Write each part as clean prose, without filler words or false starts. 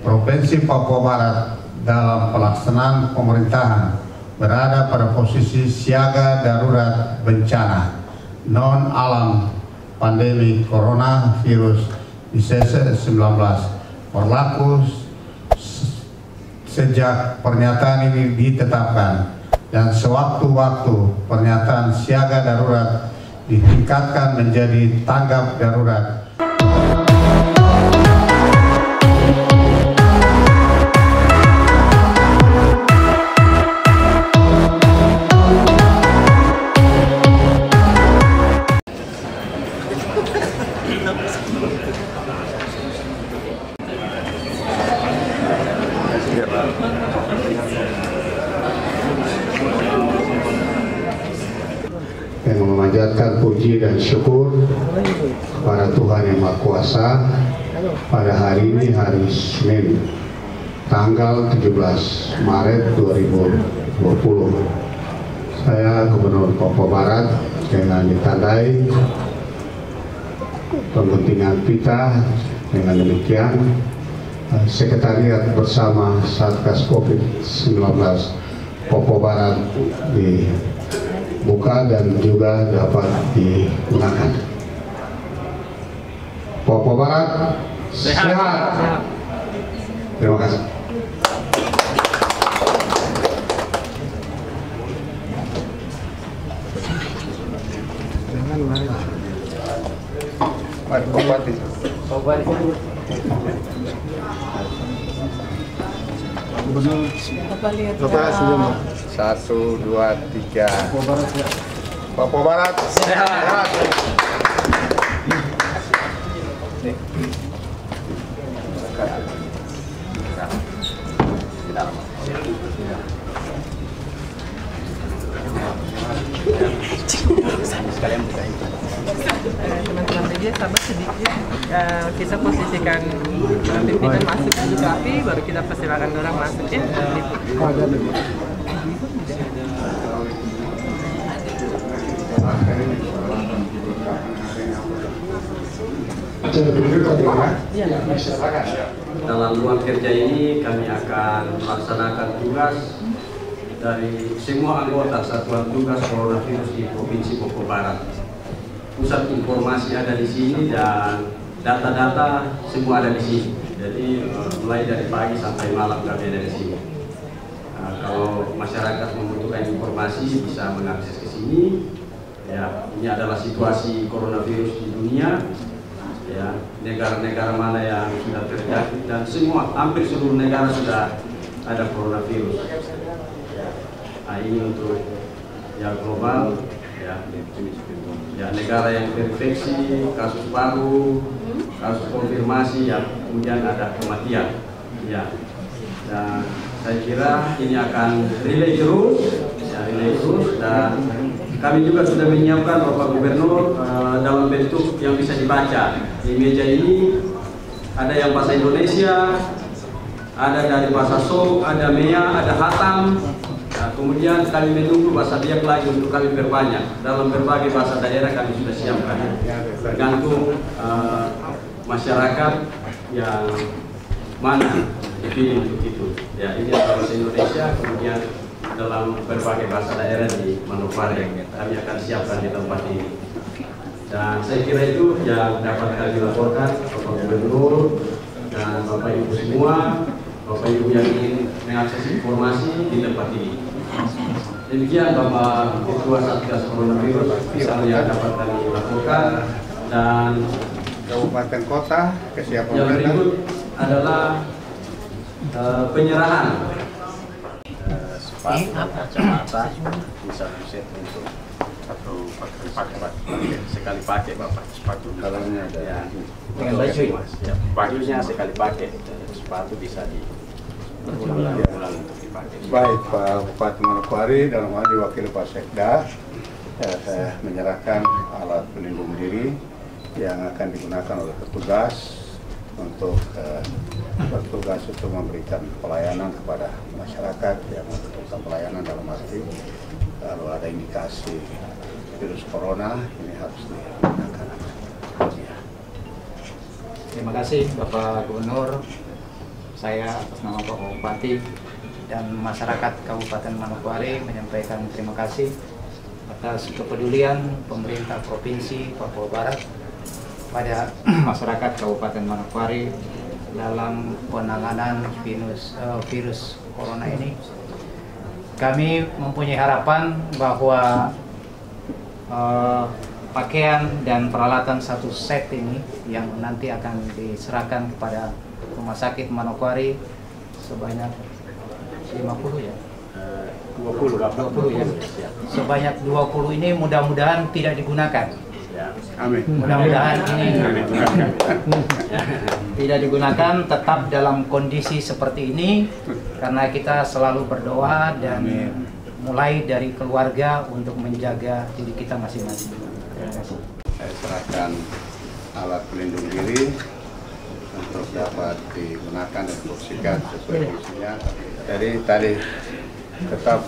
Provinsi Papua Barat dalam pelaksanaan pemerintahan berada pada posisi siaga darurat bencana non alam pandemi coronavirus COVID-19 berlaku sejak pernyataan ini ditetapkan, dan sewaktu-waktu pernyataan siaga darurat ditingkatkan menjadi tanggap darurat. Yang memanjatkan puji dan syukur kepada Tuhan Yang Maha Kuasa pada hari ini, hari Senin, tanggal 17 Maret 2020. Saya Gubernur Papua Barat dengan ditandai pembentingan pita. Dengan demikian, Sekretariat bersama Satgas COVID-19 Papua Barat dibuka dan juga dapat digunakan. Papua Barat sehat. Terima kasih. Mari Bupati. Bapak senyum. 1, 2, 3. Papua Barat sehat. Teman-teman media sabar sedikit, kita posisikan pimpinan masuk duduk rapi, baru kita persilakan orang masuk ya. Dalam ruang kerja ini kami akan melaksanakan tugas dari semua anggota Satuan Tugas Coronavirus di Provinsi Papua Barat. Pusat informasi ada di sini dan data-data semua ada di sini. Jadi mulai dari pagi sampai malam kami ada di sini. Kalau masyarakat membutuhkan informasi bisa mengakses ke sini. Ya, ini adalah situasi coronavirus di dunia. Ya, negara-negara mana yang sudah terjadi dan semua hampir seluruh negara sudah ada coronavirus. Nah, ini untuk yang global, ya negara yang terinfeksi, kasus baru, kasus konfirmasi, yang kemudian ada kematian. Ya, dan saya kira ini akan relay terus, dan kami juga sudah menyiapkan Bapak Gubernur dalam bentuk yang bisa dibaca. Di meja ini ada yang bahasa Indonesia, ada dari bahasa Sok, ada Mea, ada Hatam. Nah, kemudian kami menunggu bahasa Biak lagi untuk kami perbanyak. Dalam berbagai bahasa daerah kami sudah siapkan. Tergantung masyarakat yang mana dipilih untuk itu. Ya, ini adalah bahasa Indonesia, kemudian dalam berbagai bahasa daerah di Manokwari kami akan siapkan di tempat ini. Dan saya kira itu yang dapat kami laporkan Bapak Gubernur dan Bapak Ibu semua, Bapak Ibu yang ingin mengakses informasi di tempat ini. Demikian Bapak Ketua Satgas Coronavirus yang dapat kami laporkan. Dan Kabupaten Kota kesiapan yang berikut adalah penyerahan sepatu, kacamata, bisa set untuk atau pakai sekali pakai Bapak, sepatu kalanya ada ya, dengan baju ya, bajunya sekali pakai, sepatu bisa diulang untuk dipakai. Baik Pak Bupati Manokwari, dalam hal diwakili Pak Sekda, saya menyerahkan alat pelindung diri yang akan digunakan oleh petugas untuk bertugas untuk memberikan pelayanan kepada masyarakat yang membutuhkan pelayanan, dalam arti kalau ada indikasi virus corona ini harus digunakan. Terima kasih Bapak Gubernur. saya atas nama Bapak Bupati dan masyarakat Kabupaten Manokwari menyampaikan terima kasih atas kepedulian pemerintah Provinsi Papua Barat pada masyarakat Kabupaten Manokwari dalam penanganan virus corona ini. Kami mempunyai harapan bahwa pakaian dan peralatan satu set ini yang nanti akan diserahkan kepada Rumah Sakit Manokwari sebanyak 50 ya. 20 ya. Sebanyak 20 ini mudah-mudahan tidak digunakan. Amin. Mudah-mudahan ini tidak digunakan, tetap dalam kondisi seperti ini karena kita selalu berdoa dan mulai dari keluarga untuk menjaga diri kita masing-masing. Terima kasih. Saya serahkan alat pelindung diri untuk dapat digunakan dan dibersihkan sesuai fungsinya. Jadi tadi tetap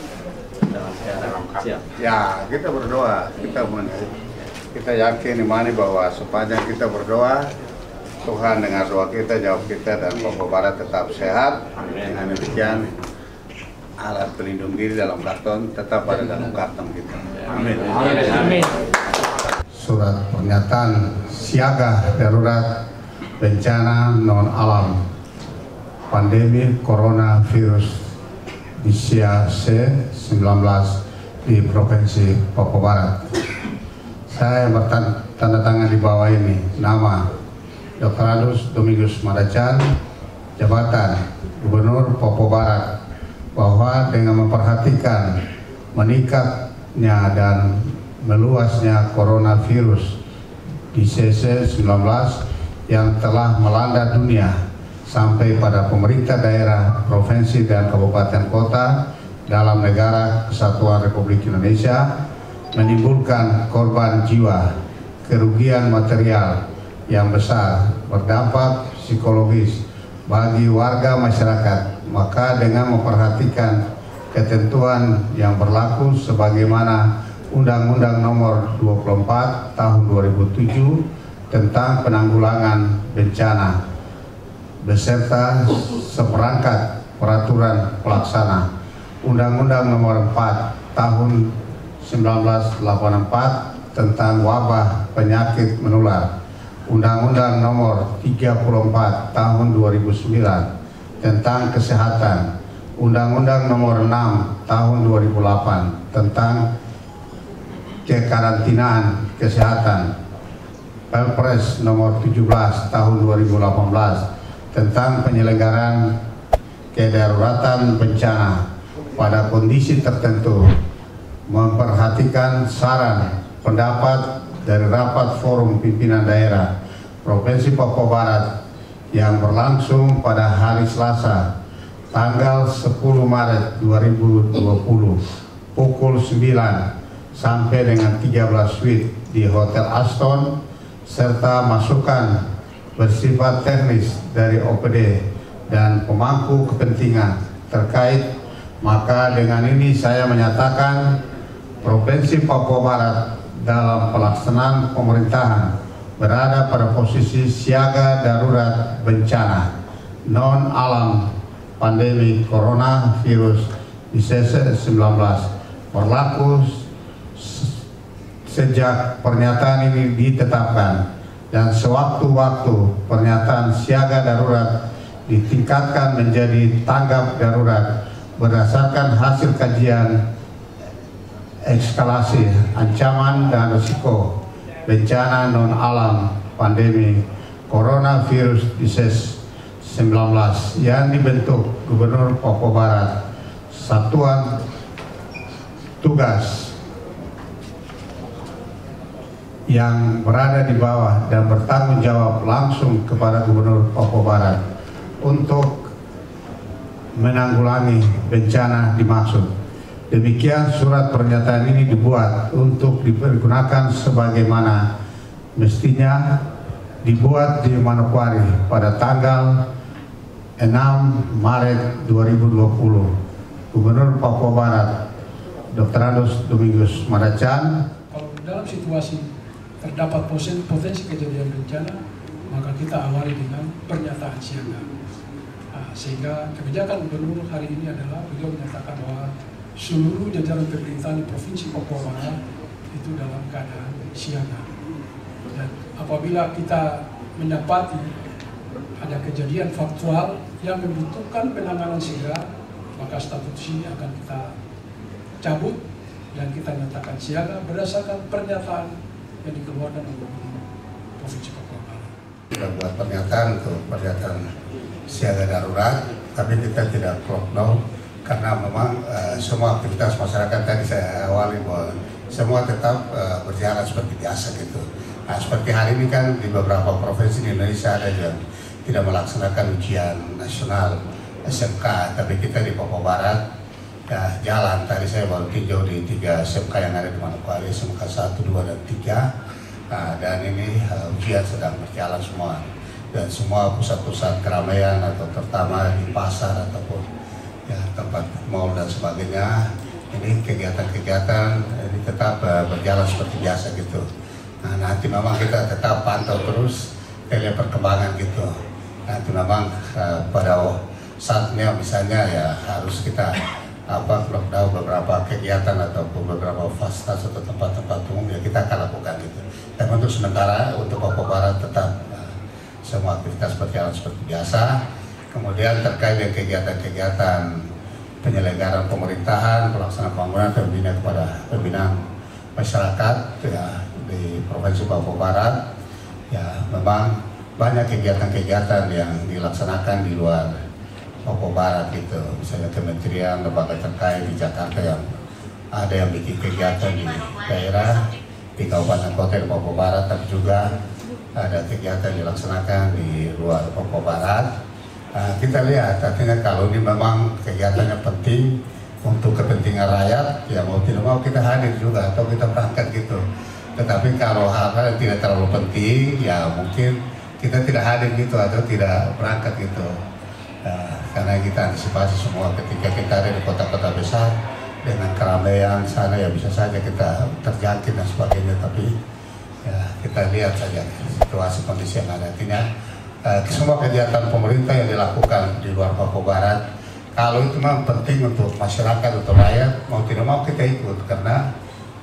dalam siap. Ya, kita berdoa, kita yakin imani bahwa sepanjang kita berdoa, Tuhan dengar doa kita, jawab kita, dan Papua Barat tetap sehat. Dengan demikian, alat pelindung diri dalam karton tetap ada dalam karton kita. Amin. Amin. Surat pernyataan siaga darurat bencana non alam pandemi coronavirus DC-19 di Provinsi Papua Barat. Saya bertanda tangan di bawah ini nama Dr. Domingus Madacan, jabatan Gubernur Papua Barat, bahwa dengan memperhatikan meningkatnya dan meluasnya coronavirus DC-19 yang telah melanda dunia sampai pada pemerintah daerah, provinsi, dan kabupaten kota dalam negara Kesatuan Republik Indonesia, menimbulkan korban jiwa, kerugian material yang besar, berdampak psikologis bagi warga masyarakat. Maka dengan memperhatikan ketentuan yang berlaku sebagaimana Undang-Undang Nomor 24 Tahun 2007 tentang penanggulangan bencana beserta seperangkat peraturan pelaksana, Undang-Undang Nomor 4 Tahun 1984 tentang wabah penyakit menular, Undang-Undang Nomor 34 Tahun 2009 tentang kesehatan, Undang-Undang Nomor 6 Tahun 2008 tentang kekarantinaan kesehatan, Perpres Nomor 17 Tahun 2018 tentang penyelenggaraan kedaruratan bencana pada kondisi tertentu, memperhatikan saran pendapat dari rapat forum pimpinan daerah Provinsi Papua Barat yang berlangsung pada hari Selasa tanggal 10 Maret 2020 pukul 9 sampai dengan 13 WIB di Hotel Aston, serta masukan bersifat teknis dari OPD dan pemangku kepentingan terkait. Maka dengan ini saya menyatakan Provinsi Papua Barat dalam pelaksanaan pemerintahan berada pada posisi siaga darurat bencana non alam pandemi coronavirus DC-19 berlaku sejak pernyataan ini ditetapkan, dan sewaktu-waktu pernyataan siaga darurat ditingkatkan menjadi tanggap darurat berdasarkan hasil kajian eskalasi ancaman dan risiko bencana non alam pandemi coronavirus DC-19 yang dibentuk Gubernur Papua Barat, Satuan Tugas yang berada di bawah dan bertanggung jawab langsung kepada Gubernur Papua Barat untuk menanggulangi bencana dimaksud. Demikian surat pernyataan ini dibuat untuk dipergunakan sebagaimana mestinya dibuat di Manokwari pada tanggal 6 Maret 2020. Gubernur Papua Barat Dr. Domingus Madacan. Kalau dalam situasi terdapat potensi kejadian bencana, maka kita awali dengan pernyataan siaga. Sehingga kebijakan gubernur hari ini adalah beliau menyatakan bahwa seluruh jajaran pemerintahan di Provinsi Papua Barat itu dalam keadaan siaga. Dan apabila kita mendapati ada kejadian faktual yang membutuhkan penanganan segera, maka status ini akan kita cabut dan kita nyatakan siaga berdasarkan pernyataan yang dikeluarkan oleh Gubernur Provinsi Papua Barat. Kita buat pernyataan siaga darurat, tapi kita tidak lockdown karena memang semua aktivitas masyarakat tadi saya awali bahwa semua tetap berjalan seperti biasa gitu. Nah, seperti hari ini kan di beberapa provinsi di Indonesia ada yang tidak melaksanakan ujian nasional SMK, tapi kita di Papua Barat ya jalan. Tadi saya baru tinjau di 3 SMK yang ada di Manokwari, SMK 1, 2, dan 3. Dan ini ujian sedang berjalan semua. Dan semua pusat-pusat keramaian atau terutama di pasar ataupun ya tempat mall dan sebagainya, ini kegiatan-kegiatan ini tetap berjalan seperti biasa gitu. Nah, nanti memang kita tetap pantau terus lihat perkembangan gitu. Nanti memang pada saatnya misalnya ya harus kita lockdown beberapa kegiatan ataupun beberapa fasilitas atau tempat-tempat umum ya kita akan lakukan gitu. Dan untuk sementara untuk Papua Barat tetap semua aktivitas berjalan seperti biasa. Kemudian terkait dengan kegiatan-kegiatan penyelenggaraan pemerintahan, pelaksanaan pembangunan dan pembinaan masyarakat ya, di Provinsi Papua Barat, ya memang banyak kegiatan-kegiatan yang dilaksanakan di luar Papua Barat gitu. Misalnya kementerian, lembaga terkait di Jakarta yang ada yang bikin kegiatan di daerah, di kabupaten kota di Papua Barat, tapi juga ada kegiatan dilaksanakan di luar Papua Barat. Kita lihat artinya kalau ini memang kegiatannya penting untuk kepentingan rakyat, ya mau tidak mau kita hadir juga atau kita berangkat gitu. Tetapi kalau hal-hal yang tidak terlalu penting, ya mungkin kita tidak hadir gitu atau tidak berangkat gitu. Karena kita antisipasi semua ketika kita ada di kota-kota besar dengan keramaian sana ya bisa saja kita terjangkit dan sebagainya. Tapi ya kita lihat saja situasi kondisi yang ada. Artinya semua kegiatan pemerintah yang dilakukan di luar Papua Barat, kalau itu memang penting untuk masyarakat, untuk rakyat, mau tidak mau kita ikut karena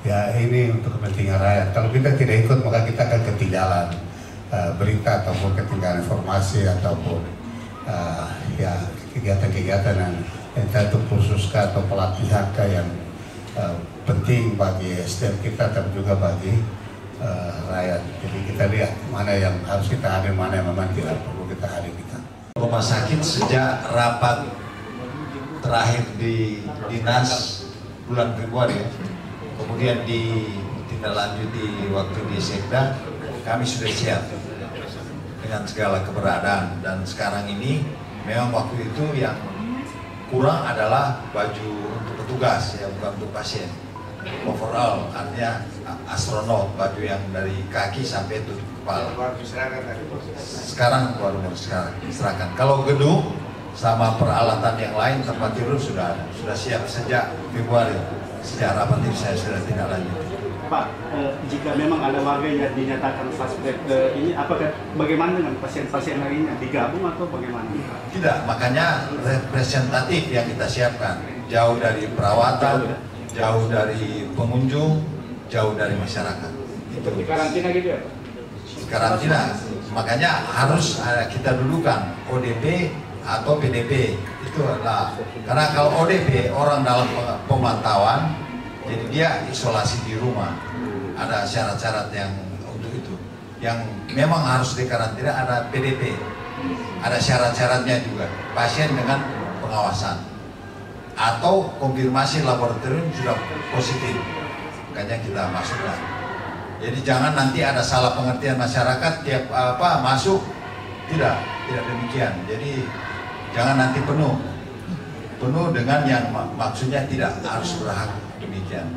ya ini untuk kepentingan rakyat. Kalau kita tidak ikut maka kita akan ketinggalan berita ataupun ketinggalan informasi ataupun ya kegiatan-kegiatan yang tentu khususkan atau pelatihan yang penting bagi SDM kita dan juga bagi rakyat. Jadi kita lihat mana yang harus kita hadir, mana yang memang tidak perlu kita hadir kita. Rumah sakit sejak rapat terakhir di dinas bulan Februari, kemudian ditindaklanjuti waktu di Sekda, kami sudah siap dengan segala keberadaan. Dan sekarang ini memang waktu itu yang kurang adalah baju untuk petugas ya, bukan untuk pasien. Overall artinya astronot, baju yang dari kaki sampai tutup kepala. Sekarang baru diserahkan. Kalau gedung sama peralatan yang lain tempat tidur sudah siap sejak Februari. Sejak rapat ini saya sudah tidak lanjut. Pak, jika memang ada warga yang dinyatakan suspek ini, apakah bagaimana dengan pasien-pasien lainnya, digabung atau bagaimana? Tidak, makanya representatif yang kita siapkan, jauh dari perawatan, jauh dari pengunjung, jauh dari masyarakat. Itu karantina gitu ya? Karantina, makanya harus kita dulukan ODP atau PDP. Itu adalah karena kalau ODP orang dalam pemantauan, jadi dia isolasi di rumah. Ada syarat-syarat yang untuk itu. Yang memang harus dikarantina ada PDP. Ada syarat-syaratnya juga. Pasien dengan pengawasan. Atau konfirmasi laboratorium sudah positif. Makanya kita masukkan. Jadi jangan nanti ada salah pengertian masyarakat tiap masuk. Tidak demikian. Jadi jangan nanti penuh dengan yang maksudnya tidak harus berhak demikian.